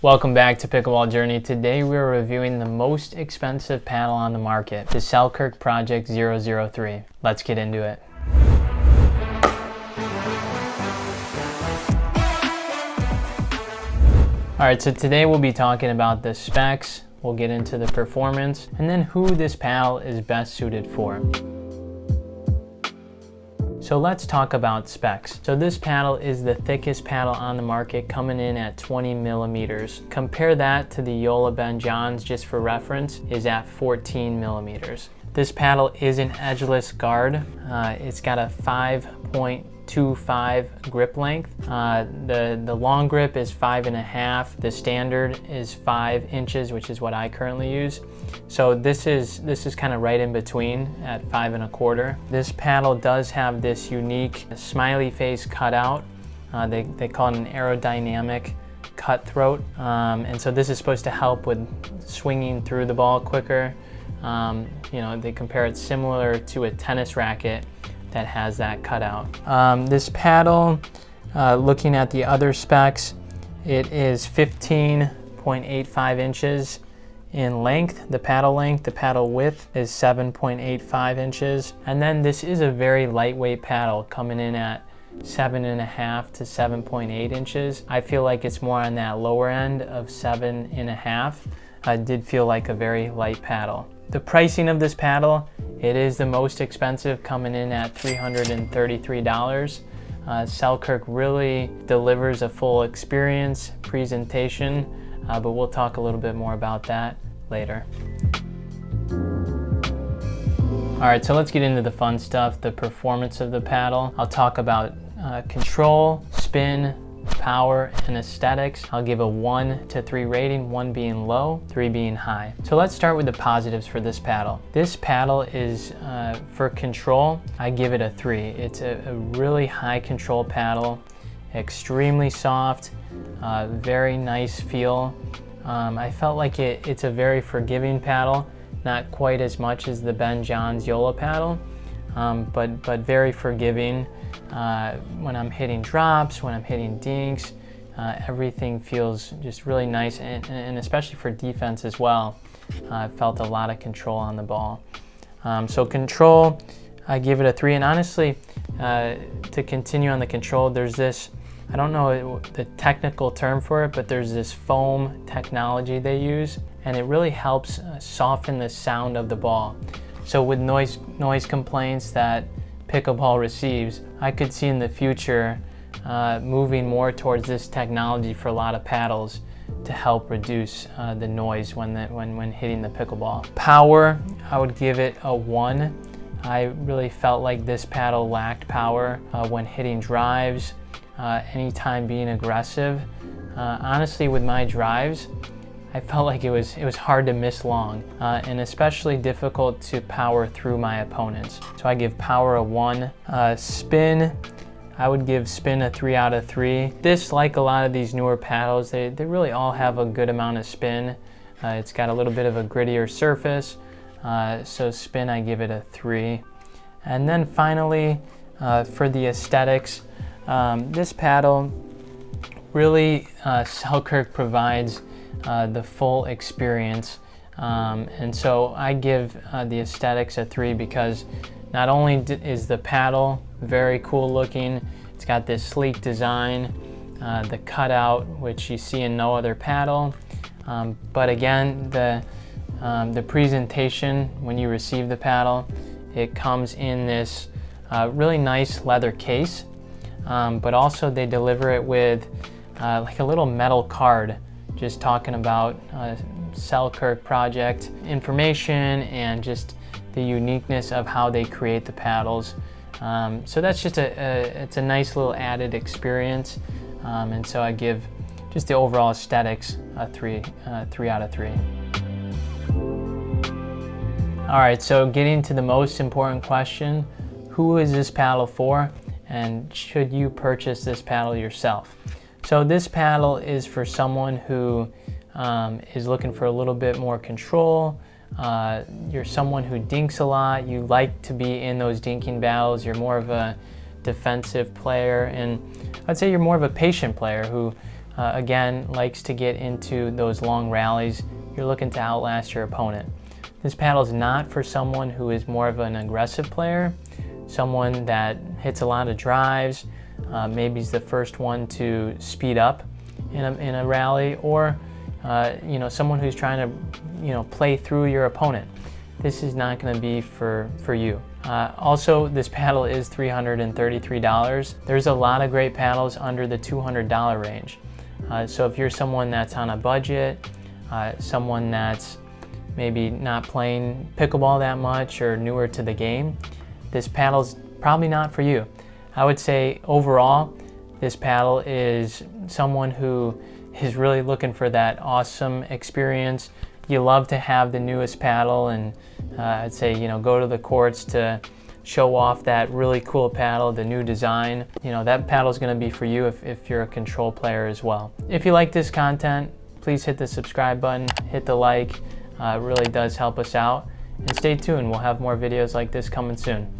Welcome back to Pickleball Journey. Today we are reviewing the most expensive paddle on the market, the Selkirk Project 003. Let's get into it. Alright, so today we'll be talking about the specs, we'll get into the performance, and then who this paddle is best suited for. So let's talk about specs. So this paddle is the thickest paddle on the market, coming in at 20 millimeters. Compare that to the Yola Ben Johns, just for reference, is at 14 millimeters. This paddle is an edgeless guard. It's got a 5.25 grip length. The long grip is 5.5. The standard is 5 inches, which is what I currently use. So this is kind of right in between at 5.25. This paddle does have this unique smiley face cutout. They call it an aerodynamic cutthroat. And so this is supposed to help with swinging through the ball quicker. They compare it similar to a tennis racket that has that cutout. This paddle, looking at the other specs, it is 15.85 inches in length, the paddle width is 7.85 inches. And then this is a very lightweight paddle, coming in at 7.5 to 7.8 inches. I feel like it's more on that lower end of 7.5. It did feel like a very light paddle. The pricing of this paddle, it is the most expensive, coming in at $333. Selkirk really delivers a full experience, presentation, but we'll talk a little bit more about that later. All right, so let's get into the fun stuff, the performance of the paddle. I'll talk about control, spin, power, and aesthetics. I'll give a 1 to 3 rating, 1 being low, 3 being high. So let's start with the positives for this paddle. This paddle is, for control, I give it a 3. It's a really high control paddle, extremely soft, very nice feel. I felt like it's a very forgiving paddle, not quite as much as the Ben Johns Yola paddle, but very forgiving. When I'm hitting drops, when I'm hitting dinks, everything feels just really nice, and especially for defense as well. I felt a lot of control on the ball. So control, I give it a 3, and honestly, to continue on the control, there's this, I don't know the technical term for it, but there's this foam technology they use, and it really helps soften the sound of the ball. So with noise complaints that Pickleball receives, I could see in the future moving more towards this technology for a lot of paddles to help reduce the noise when hitting the pickleball. Power, I would give it a 1. I really felt like this paddle lacked power when hitting drives, anytime being aggressive. Honestly, with my drives, I felt like it was hard to miss long, and especially difficult to power through my opponents. So I give power a 1. Spin, I would give spin a 3 out of 3. This, like a lot of these newer paddles, they really all have a good amount of spin. It's got a little bit of a grittier surface, so spin, I give it a 3. And then finally, for the aesthetics, this paddle really, Selkirk provides the full experience, and so I give the aesthetics a 3 because not only is the paddle very cool looking, it's got this sleek design, the cutout, which you see in no other paddle, but again, the presentation when you receive the paddle, it comes in this really nice leather case, but also they deliver it with like a little metal card, just talking about Selkirk Project information and just the uniqueness of how they create the paddles. So that's just it's a nice little added experience, and so I give just the overall aesthetics a 3 out of 3. All right, so getting to the most important question, who is this paddle for, and should you purchase this paddle yourself? So this paddle is for someone who is looking for a little bit more control. You're someone who dinks a lot. You like to be in those dinking battles. You're more of a defensive player, and I'd say you're more of a patient player who again, likes to get into those long rallies. You're looking to outlast your opponent. This paddle is not for someone who is more of an aggressive player, someone that hits a lot of drives, maybe is the first one to speed up in a rally, or someone who's trying to play through your opponent. This is not going to be for you. Also, this paddle is $333. There's a lot of great paddles under the $200 range. So if you're someone that's on a budget, someone that's maybe not playing pickleball that much or newer to the game, this paddle's probably not for you. I would say overall, this paddle is someone who is really looking for that awesome experience. You love to have the newest paddle, and I'd say, go to the courts to show off that really cool paddle, the new design. That paddle is going to be for you if you're a control player as well. If you like this content, please hit the subscribe button, hit the like. It really does help us out. And stay tuned, we'll have more videos like this coming soon.